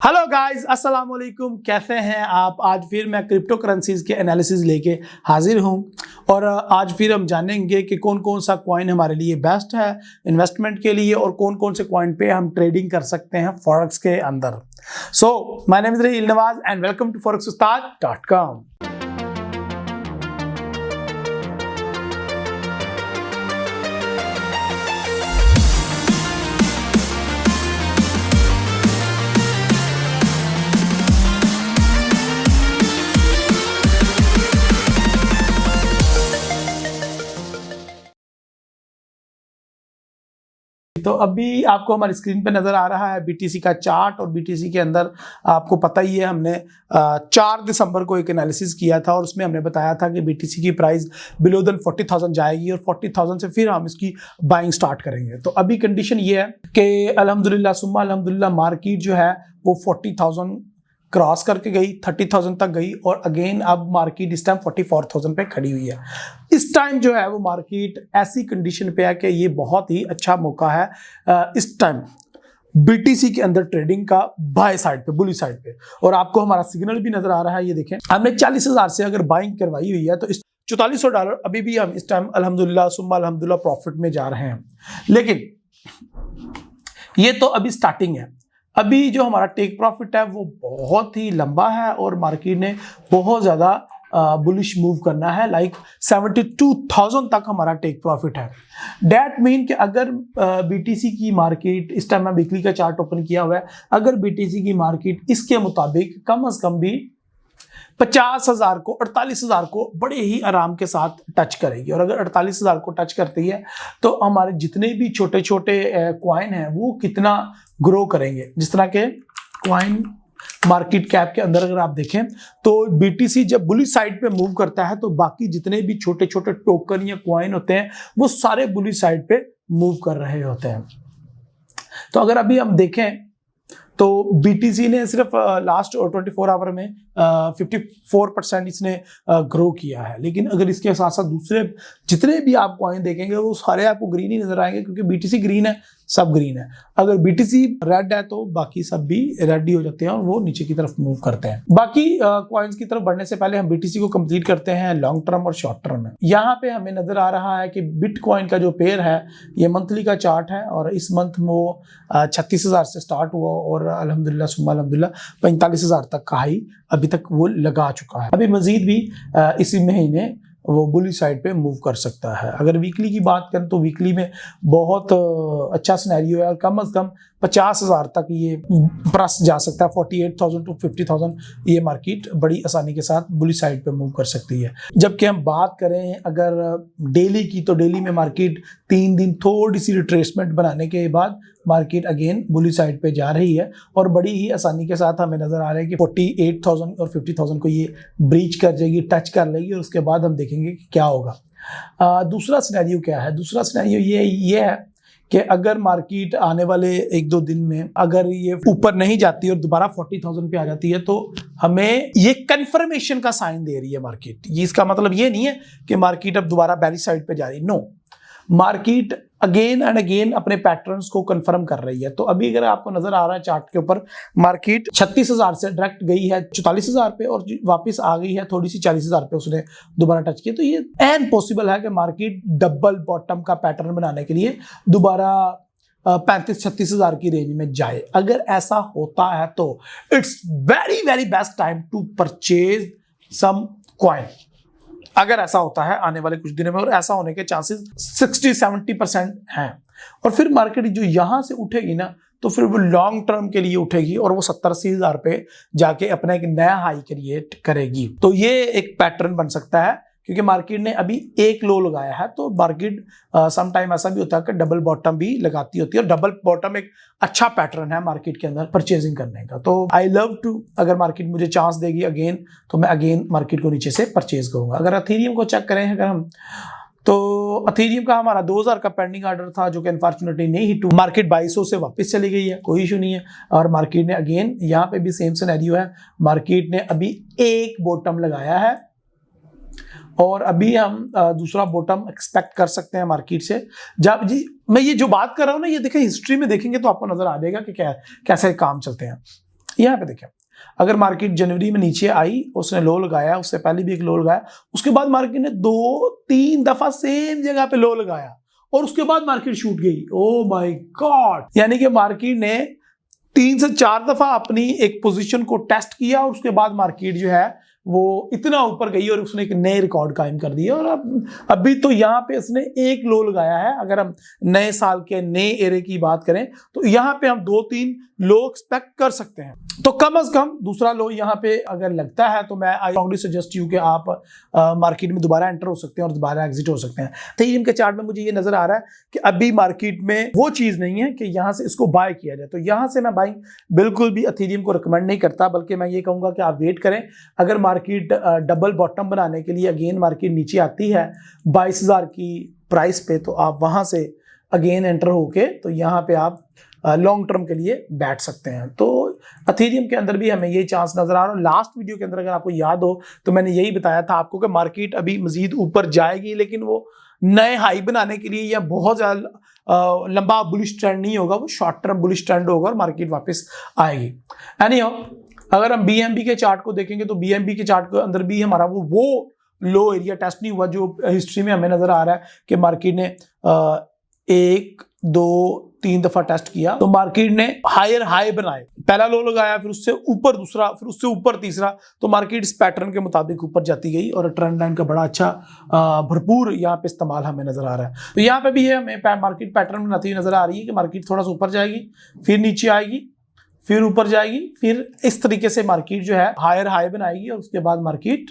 Hello guys, अस्सलाम वालेकुम। कैसे हैं आप? आज फिर मैं क्रिप्टो करेंसीज के एनालिसिस लेके हाजिर हूं और आज फिर हम जानेंगे कि कौन कौन सा कॉइन हमारे लिए बेस्ट है इन्वेस्टमेंट के लिए और कौन कौन से कॉइन पे हम ट्रेडिंग कर सकते हैं फॉरेक्स के अंदर। So my name is Raheel Nawaz and welcome to forex-ustad.com। तो अभी आपको हमारी स्क्रीन पे नजर आ रहा है बीटीसी का चार्ट और बीटीसी के अंदर आपको पता ही है हमने 4 दिसंबर को एक एनालिसिस किया था और उसमें हमने बताया था कि बीटीसी की प्राइस बिलो देन 40,000 जाएगी और 40,000 से फिर हम इसकी बाइंग स्टार्ट करेंगे। तो अभी कंडीशन ये है कि अल्हम्दुलिल्लाह सुम्मा अल्हम्दुलिल्लाह मार्केट जो है वो 40,000 क्रॉस करके गई, 30,000 तक गई और अगेन अब मार्केट इस टाइम 44,000 पे खड़ी हुई है। इस टाइम जो है वो मार्केट ऐसी कंडीशन पे है कि ये बहुत ही अच्छा मौका है इस टाइम बीटीसी के अंदर ट्रेडिंग का बाय साइड पे, बुली साइड पे। और आपको हमारा सिग्नल भी नजर आ रहा है, ये देखें हमने 40,000 से अगर बाइंग करवाई हुई है तो इस $4400 अभी भी हम इस टाइम अल्हम्दुलिल्लाह सुम्मा अल्हम्दुलिल्लाह प्रॉफिट में जा रहे हैं। लेकिन ये तो अभी स्टार्टिंग है। अभी जो हमारा टेक प्रॉफिट है वो बहुत ही लंबा है और मार्केट ने बहुत ज़्यादा बुलिश मूव करना है, लाइक 72,000 तक हमारा टेक प्रॉफिट है। डैट मीन कि अगर बीटीसी की मार्केट, इस टाइम मैं वीकली का चार्ट ओपन किया हुआ है, अगर बीटीसी की मार्केट इसके मुताबिक कम से कम भी 50,000 को, 48,000 को बड़े ही आराम के साथ टच करेगी और अगर 48,000 को टच करती है तो हमारे जितने भी छोटे छोटे कॉइन हैं वो कितना ग्रो करेंगे। जिस तरह के कॉइन मार्केट कैप के अंदर अगर आप देखें तो बीटीसी जब बुलिश साइड पे मूव करता है तो बाकी जितने भी छोटे छोटे टोकन या कॉइन होते हैं वो सारे बुलिश साइड पे मूव कर रहे होते हैं। तो अगर अभी हम देखें तो बीटीसी ने सिर्फ लास्ट 24 आवर में 54% इसने ग्रो किया है। लेकिन अगर इसके साथ साथ दूसरे जितने भी आप कॉइन देखेंगे वो सारे आपको ग्रीन ही नजर आएंगे, क्योंकि बीटीसी ग्रीन है, सब ग्रीन है। अगर बीटीसी रेड है तो बाकी सब भी रेड ही हो जाते हैं और वो नीचे की तरफ मूव करते हैं। बाकी कॉइन्स की तरफ बढ़ने से पहले हम बीटीसी को कंप्लीट करते हैं लॉन्ग टर्म और शॉर्ट टर्म में। यहाँ पे हमें नजर आ रहा है कि बिटकॉइन का जो पेयर है ये मंथली का चार्ट है और इस मंथ वो 36,000 से स्टार्ट हुआ और अल्हम्दुलिल्लाह सुम्मा अल्हम्दुलिल्लाह 45,000 तक का हाई अभी तक वो लगा चुका है। अभी मजीद भी इसी महीने वो बुली साइड पे मूव कर सकता है। अगर वीकली की बात करें तो वीकली में बहुत अच्छा सिनेरियो है और कम से कम 50,000 तक ये प्लस जा सकता है। 48,000 टू 50,000 ये मार्केट बड़ी आसानी के साथ बुली साइड पे मूव कर सकती है। जबकि हम बात करें अगर डेली की तो डेली में मार्केट 3 दिन थोड़ी सी रिट्रेसमेंट बनाने के बाद मार्केट अगेन बुली साइड पे जा रही है और बड़ी ही आसानी के साथ हमें नजर आ रहा है कि 48,000 और 50,000 को ये ब्रीच कर जाएगी, टच कर लेगी और उसके बाद हम देखेंगे कि क्या होगा। दूसरा सिनेरियो क्या है? दूसरा सिनेरियो ये है कि अगर मार्केट आने वाले 1-2 दिन में अगर ये ऊपर नहीं जाती और दोबारा 40,000 पे आ जाती है तो हमें ये कंफर्मेशन का साइन दे रही है मार्केट। ये इसका मतलब ये नहीं है कि मार्केट अब दोबारा बेरिश साइड पे जा रही, no, market again and again अपने पैटर्न्स को कंफर्म कर रही है। तो अभी अगर आपको नजर आ रहा है चार्ट के ऊपर मार्केट 36,000 से डायरेक्ट गई है 44,000 पे और वापस आ गई है थोड़ी सी 40,000 पे, उसने दोबारा टच किया। तो ये एन पॉसिबल है कि मार्केट डबल बॉटम का पैटर्न बनाने के लिए दोबारा 35-36,000 की रेंज में जाए। अगर ऐसा होता है तो it's very very best time to purchase some coin. अगर ऐसा होता है आने वाले कुछ दिनों में, और ऐसा होने के चांसेस 60-70% हैं, और फिर मार्केट जो यहां से उठेगी ना तो फिर वो लॉन्ग टर्म के लिए उठेगी और वो 70-80,000 पे जाके अपना एक नया हाई क्रिएट करेगी। तो ये एक पैटर्न बन सकता है क्योंकि मार्केट ने अभी एक लो लगाया है। तो मार्केट सम टाइम ऐसा भी होता है कि डबल बॉटम भी लगाती होती है और डबल बॉटम एक अच्छा पैटर्न है मार्केट के अंदर परचेजिंग करने का। तो आई लव टू, अगर मार्केट मुझे चांस देगी अगेन तो मैं अगेन मार्केट को नीचे से परचेज करूंगा। अगर अथेरियम को चेक करें अगर हम, तो अथेरियम का हमारा 2000 का पेंडिंग ऑर्डर था जो कि अनफॉर्चुनेटली नहीं हिट हुआ। मार्केट 2200 से वापस चली गई है, कोई इशू नहीं है। और मार्केट ने अगेन यहाँ पे भी सेम सिनेरियो है, मार्केट ने अभी एक बॉटम लगाया है और अभी हम दूसरा बॉटम एक्सपेक्ट कर सकते हैं मार्केट से। जब जी मैं ये जो बात कर रहा हूँ ना, ये देखें हिस्ट्री में देखेंगे तो आपको नजर आ जाएगा कि कैसे काम चलते हैं। यहाँ पे देखें, अगर मार्केट जनवरी में नीचे आई, उसने लो लगाया, उससे पहले भी एक लो लगाया, उसके बाद मार्केट ने 2-3 दफा सेम जगह पे लो लगाया और उसके बाद मार्केट शूट गई। ओ माय गॉड, यानी कि मार्केट ने 3 से 4 दफा अपनी एक पोजीशन को टेस्ट किया और उसके बाद मार्केट जो है वो इतना ऊपर गई और उसने एक नए रिकॉर्ड कायम कर दिया। और अब अभी तो यहाँ पे उसने एक लो लगाया है। अगर हम नए साल के नए एरे की बात करें तो यहाँ पे हम 2-3 लो एक्सपेक्ट कर सकते हैं। तो कम से कम दूसरा लो यहाँ पे अगर लगता है तो मैं आई स्ट्रांगली सजेस्ट यू कि आप मार्केट में दोबारा एंटर हो सकते हैं और दोबारा एग्जिट हो सकते हैं। तो इनके चार्ट में मुझे ये नजर आ रहा है कि अभी मार्केट में वो चीज नहीं है कि यहाँ से इसको बाय किया जाए। तो यहाँ से मैं बाइंग बिल्कुल भी एथेरियम को रिकमेंड नहीं करता, बल्कि मैं ये कहूंगा कि आप वेट करें। अगर मार्केट डबल बॉटम बनाने के लिए अगेन मार्केट नीचे आती है 22,000 की प्राइस पे, तो आप वहां से अगेन एंटर होके तो यहाँ पे आप लॉन्ग टर्म के लिए बैठ सकते हैं। तो एथेरियम के अंदर भी हमें ये चांस नजर आ रहा है। लास्ट वीडियो के अंदर अगर आपको याद हो तो मैंने यही बताया था आपको कि मार्केट अभी मजीद ऊपर जाएगी, लेकिन वो नए हाई बनाने के लिए या बहुत ज्यादा लंबा बुलिश ट्रेंड नहीं होगा, वो शॉर्ट टर्म बुलिश ट्रेंड होगा और मार्केट वापस आएगी। एनीहाउ, अगर हम बीएमबी के चार्ट को देखेंगे तो बीएमबी के चार्ट के अंदर भी हमारा वो लो एरिया टेस्ट नहीं हुआ जो हिस्ट्री में हमें नजर आ रहा है कि मार्केट ने 1, 2, 3 दफा टेस्ट किया। तो मार्केट ने हायर हाई बनाए, पहला लो लगाया, फिर उससे ऊपर दूसरा, फिर उससे ऊपर तीसरा, तो मार्केट इस पैटर्न के मुताबिक ऊपर जाती गई और ट्रेंड लाइन का बड़ा अच्छा भरपूर यहाँ पे इस्तेमाल हमें नजर आ रहा है। तो यहाँ पे भी है हमें मार्केट पैटर्न बनाती हुई नजर आ रही है कि मार्केट थोड़ा सा ऊपर जाएगी, फिर नीचे आएगी, फिर ऊपर जाएगी, फिर इस तरीके से मार्केट जो है हायर हाई बनाएगी और उसके बाद मार्केट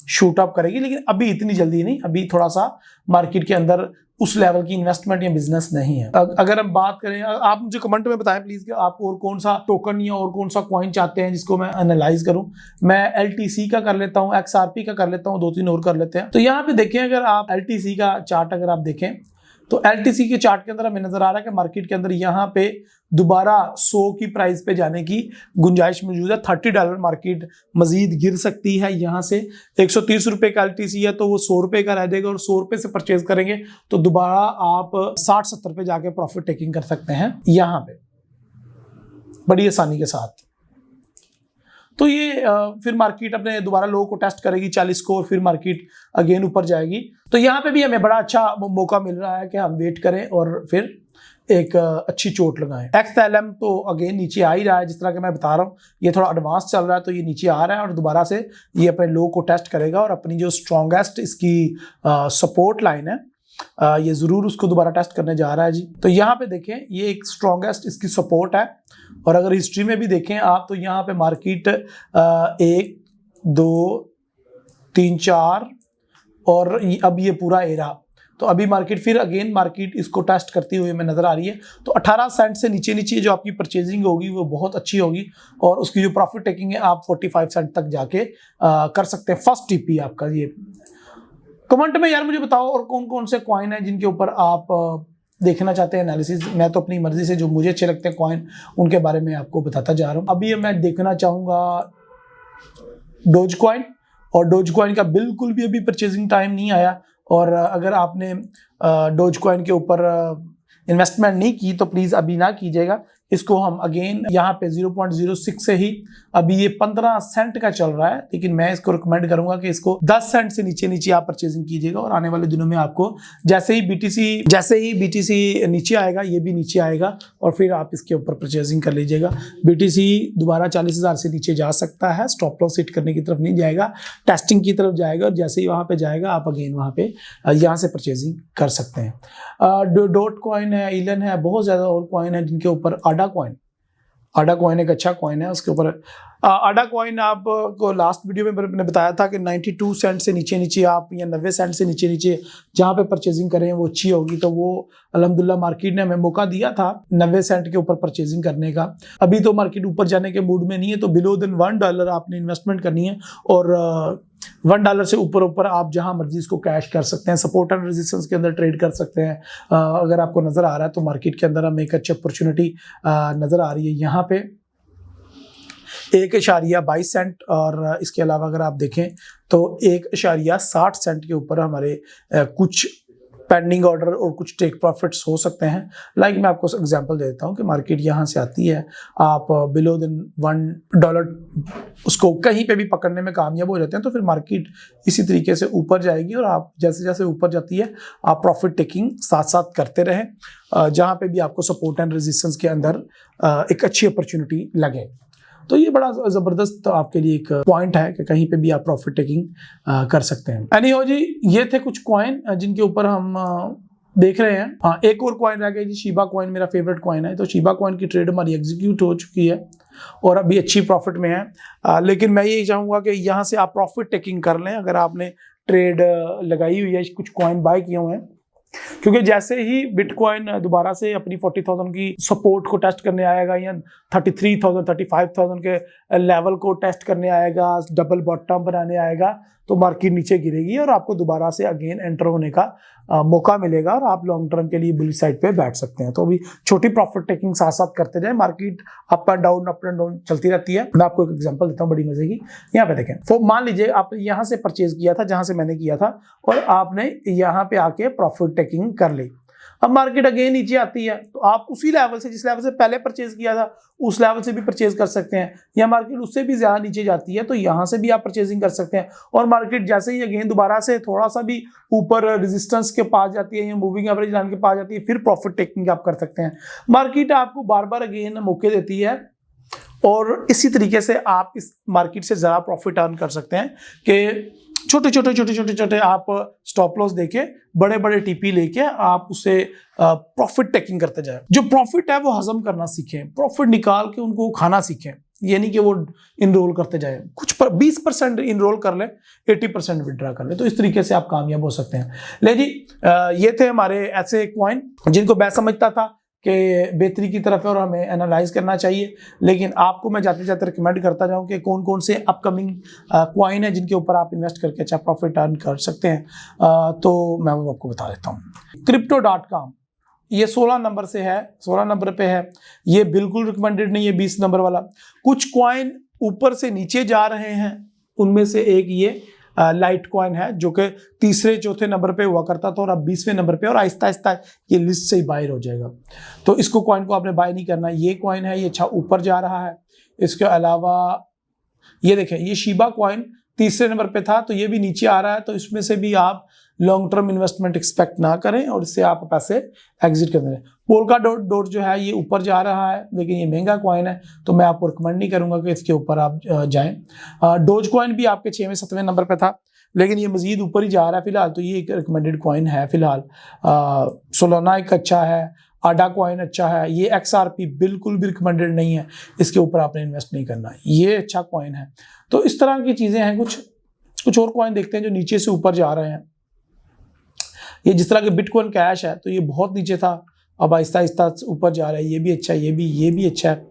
शूट अप करेगी। लेकिन अभी इतनी जल्दी नहीं, अभी थोड़ा सा मार्केट के अंदर उस लेवल की इन्वेस्टमेंट या बिजनेस नहीं है। अगर हम बात करें, आप मुझे कमेंट में बताएं प्लीज कि आप और कौन सा टोकन या और कौन सा कॉइन चाहते हैं जिसको मैं एनालाइज करूं। मैं LTC का कर लेता हूं, XRP का कर लेता हूं, 2-3 और कर लेते हैं। तो यहाँ पे देखें, अगर आप LTC का चार्ट अगर आप देखें तो LTC के चार्ट के अंदर हमें नजर आ रहा है कि मार्केट के अंदर यहाँ पे दोबारा 100 की प्राइस पे जाने की गुंजाइश मौजूद है। $30 मार्केट मजीद गिर सकती है। यहाँ से 130 रुपए का LTC है तो वो 100 रुपए का रह जाएगा और 100 रुपए से परचेज करेंगे तो दोबारा आप 60-70 पे जाके प्रॉफिट टेकिंग कर सकते हैं यहाँ पे बड़ी आसानी के साथ। तो ये फिर मार्केट अपने दोबारा लो को टेस्ट करेगी 40 को और फिर मार्केट अगेन ऊपर जाएगी। तो यहाँ पे भी हमें बड़ा अच्छा मौका मिल रहा है कि हम वेट करें और फिर एक अच्छी चोट लगाएं। XLM तो अगेन नीचे आ ही रहा है, जिस तरह के मैं बता रहा हूँ ये थोड़ा एडवांस चल रहा है तो ये नीचे आ रहा है और दोबारा से ये अपने लो को टेस्ट करेगा और अपनी जो स्ट्रॉन्गेस्ट इसकी सपोर्ट लाइन है ये जरूर उसको दोबारा टेस्ट करने जा रहा है जी। तो यहाँ पे देखें, ये एक स्ट्रॉन्गेस्ट इसकी सपोर्ट है और अगर हिस्ट्री में भी देखें आप तो यहाँ पे मार्केट 1, 2, 3, 4 और अब ये पूरा एरा, तो अभी मार्केट फिर अगेन मार्केट इसको टेस्ट करती हुई हमें नजर आ रही है। तो 18 सेंट से नीचे नीचे जो आपकी परचेजिंग होगी वो बहुत अच्छी होगी और उसकी जो प्रॉफिट टेकिंग है आप 45 सेंट तक जाके कर सकते हैं। फर्स्ट टीपी आपका ये। कमेंट में यार मुझे बताओ और कौन कौन से कॉइन है जिनके ऊपर आप देखना चाहते हैं एनालिसिस। मैं तो अपनी मर्जी से जो मुझे अच्छे लगते हैं कॉइन उनके बारे में आपको बताता जा रहा हूँ। अभी मैं देखना चाहूँगा डोज कॉइन, और डोज कॉइन का बिल्कुल भी अभी परचेजिंग टाइम नहीं आया और अगर आपने डोज कॉइन के ऊपर इन्वेस्टमेंट नहीं की तो प्लीज़ अभी ना कीजिएगा। इसको हम अगेन यहाँ पे 0.06 से ही अभी ये 15 सेंट का चल रहा है, लेकिन मैं इसको रिकमेंड करूंगा कि इसको 10 सेंट से नीचे नीचे आप परचेजिंग कीजिएगा और आने वाले दिनों में आपको जैसे ही BTC नीचे आएगा ये भी नीचे आएगा और फिर आप इसके ऊपर परचेजिंग कर लीजिएगा। BTC दोबारा 40,000 से नीचे जा सकता है, स्टॉप लॉस हिट करने की तरफ नहीं जाएगा, टेस्टिंग की तरफ जाएगा और जैसे ही वहाँ पे जाएगा आप अगेन वहाँ पे यहाँ से परचेजिंग कर सकते हैं। डॉट कॉइन है, इलन है, बहुत ज़्यादा और कॉइन है जिनके ऊपर आडा कॉइन एक अच्छा कॉइन है। उसके ऊपर आडा कॉइन आपको लास्ट वीडियो में मैंने बताया था कि 92 सेंट से नीचे नीचे आप या 90 सेंट से नीचे नीचे जहाँ पे परचेजिंग करें वो अच्छी होगी। तो वो अल्हम्दुलिल्लाह मार्केट ने हमें मौका दिया था 90 सेंट के ऊपर परचेजिंग करने का। अभी तो मार्केट ऊपर जाने के मूड में नहीं है, तो बिलो देन $1 आपने इन्वेस्टमेंट करनी है और $1 से ऊपर आप जहां मर्जी इसको कैश कर सकते हैं। सपोर्ट एंड रेजिस्टेंस के अंदर ट्रेड कर सकते हैं। अगर आपको नजर आ रहा है तो मार्केट के अंदर हमें एक अच्छी अपॉर्चुनिटी नजर आ रही है। यहाँ पे 1.22 सेंट और इसके अलावा अगर आप देखें तो 1.60 सेंट के ऊपर हमारे कुछ पेंडिंग ऑर्डर और कुछ टेक प्रॉफिट्स हो सकते हैं। लाइक मैं आपको एग्जांपल दे देता हूँ कि मार्केट यहाँ से आती है, आप बिलो देन $1 उसको कहीं पे भी पकड़ने में कामयाब हो जाते हैं, तो फिर मार्केट इसी तरीके से ऊपर जाएगी और आप जैसे जैसे ऊपर जाती है आप प्रॉफिट टेकिंग साथ साथ करते रहें जहाँ पे भी आपको सपोर्ट एंड रेजिस्टेंस के अंदर एक अच्छी अपॉर्चुनिटी लगे। तो ये बड़ा ज़बरदस्त आपके लिए एक पॉइंट है कि कहीं पे भी आप प्रॉफिट टेकिंग कर सकते हैं। एनीहो जी, ये थे कुछ कॉइन जिनके ऊपर हम देख रहे हैं। हाँ, एक और कॉइन रह गया जी, शीबा कॉइन मेरा फेवरेट कॉइन है। तो शीबा कॉइन की ट्रेड हमारी एग्जीक्यूट हो चुकी है और अभी अच्छी प्रॉफिट में है। लेकिन मैं यही चाहूँगा कि यहाँ से आप प्रॉफिट टेकिंग कर लें अगर आपने ट्रेड लगाई हुई है, कुछ कॉइन बाय किए हुए हैं, क्योंकि जैसे ही बिटकॉइन दोबारा से अपनी 40,000 की सपोर्ट को टेस्ट करने आएगा या 33,000 35,000 के लेवल को टेस्ट करने आएगा, डबल बॉटम बनाने आएगा, तो मार्केट नीचे गिरेगी और आपको दोबारा से अगेन एंटर होने का मौका मिलेगा और आप लॉन्ग टर्म के लिए बुलिश साइड पे बैठ सकते हैं। तो अभी छोटी प्रॉफिट टेकिंग साथ साथ करते जाए, मार्केट अप एंड डाउन चलती रहती है। मैं आपको एक एग्जांपल देता हूँ बड़ी मजे की। यहाँ पे देखें, तो मान लीजिए आप यहाँ से परचेज किया था जहां से मैंने किया था और आपने यहाँ पे आके प्रॉफिट टेकिंग कर ली। अब मार्केट अगेन नीचे आती है तो आप उसी लेवल से, जिस लेवल से पहले परचेज किया था उस लेवल से भी परचेज कर सकते हैं, या मार्केट उससे भी ज्यादा नीचे जाती है तो यहाँ से भी आप परचेजिंग कर सकते हैं। और मार्केट जैसे ही अगेन दोबारा से थोड़ा सा भी ऊपर रेजिस्टेंस के पास जाती है या मूविंग एवरेज लाइन के पास जाती है, फिर प्रॉफिट टेकिंग आप कर सकते हैं। मार्केट आपको बार बार अगेन मौके देती है और इसी तरीके से आप इस मार्केट से ज़्यादा प्रॉफिट अर्न कर सकते हैं कि छोटे छोटे आप स्टॉप लॉस देके बड़े बड़े टीपी लेके आप उसे प्रॉफिट टेकिंग करते जाए। जो प्रॉफिट है वो हजम करना सीखें, प्रॉफिट निकाल के उनको खाना सीखें, ये नहीं कि वो इनरोल करते जाए। कुछ 20% इनरोल कर ले, 80% विड्रा कर ले, तो इस तरीके से आप कामयाब हो सकते हैं। ले जी, ये थे हमारे ऐसे कॉइन जिनको मैं समझता था कि बेहतरी की तरफ है और हमें एनालाइज करना चाहिए, लेकिन आपको मैं जाते जाते रिकमेंड करता जाऊं कि कौन कौन से अपकमिंग कॉइन है जिनके ऊपर आप इन्वेस्ट करके अच्छा प्रॉफिट अर्न कर सकते हैं। तो मैं वो आपको बता देता हूं। Crypto.com ये 16 नंबर से है, 16 नंबर पे है। ये बिल्कुल रिकमेंडेड नहीं है 20 नंबर वाला। कुछ कॉइन ऊपर से नीचे जा रहे हैं, उनमें से एक ये लाइट कॉइन है जो कि तीसरे चौथे नंबर पे हुआ करता था और अब 20वें नंबर पे, और आहिस्ता आहिस्ता ये लिस्ट से ही बाहर हो जाएगा। तो इसको कॉइन को आपने बाय नहीं करना। ये कॉइन है, ये अच्छा ऊपर जा रहा है। इसके अलावा ये देखें, ये शीबा कॉइन तीसरे नंबर पे था तो ये भी नीचे आ रहा है, तो इसमें से भी आप लॉन्ग टर्म इन्वेस्टमेंट एक्सपेक्ट ना करें और इससे आप पैसे एग्जिट कर दें। पोल्का डॉट जो है ये ऊपर जा रहा है, लेकिन ये महंगा कॉइन है तो मैं आपको रिकमेंड नहीं करूंगा कि इसके ऊपर आप जाएं। डोज कॉइन भी आपके 6वें 7वें नंबर पे था, लेकिन ये मजीद ऊपर ही जा रहा है फिलहाल, तो ये एक रिकमेंडेड कॉइन है फिलहाल। सोलाना एक अच्छा है, आडा कॉइन अच्छा है। ये XRP बिल्कुल भी रिकमेंडेड नहीं है, इसके ऊपर आपने इन्वेस्ट नहीं करना, ये अच्छा कॉइन है। तो इस तरह की चीज़ें हैं। कुछ और कॉइन देखते हैं जो नीचे से ऊपर जा रहे हैं। ये जिस तरह के बिटकॉइन कैश है तो ये बहुत नीचे था, अब आहिस्ता आहिस्ता ऊपर जा रहा है। ये भी अच्छा है, ये भी अच्छा है,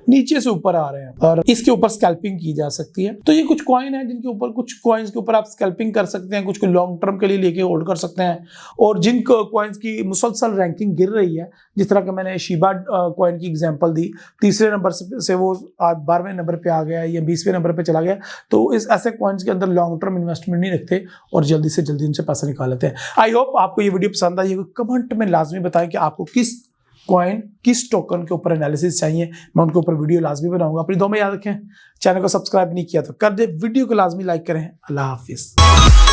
नीचे से ऊपर आ रहे हैं और इसके ऊपर स्कैल्पिंग की जा सकती है। तो ये कुछ कॉइन है जिनके ऊपर, कुछ कॉइन्स के ऊपर आप स्कैल्पिंग कर सकते हैं, कुछ को लॉन्ग टर्म के लिए लेके होल्ड कर सकते हैं। और जिन कॉइन्स की मुसलसल रैंकिंग गिर रही है, जिस तरह का मैंने शीबा कॉइन की एग्जांपल दी, तीसरे नंबर से वो 12वें नंबर पे आ गया या 20वें नंबर पे चला गया, तो इस ऐसे कॉइन्स के अंदर लॉन्ग टर्म इन्वेस्टमेंट नहीं रखते और जल्दी से जल्दी उनसे पैसा निकाल लेते हैं। आई होप आपको ये वीडियो पसंद आई। कमेंट में लाजमी बताएं कि आपको किस कॉइन, किस टोकन के ऊपर एनालिसिस चाहिए, मैं उनके ऊपर वीडियो लाजमी बनाऊंगा। अपनी दो में याद रखें, चैनल को सब्सक्राइब नहीं किया तो कर दे, वीडियो को लाजमी लाइक करें। अल्लाह हाफिज।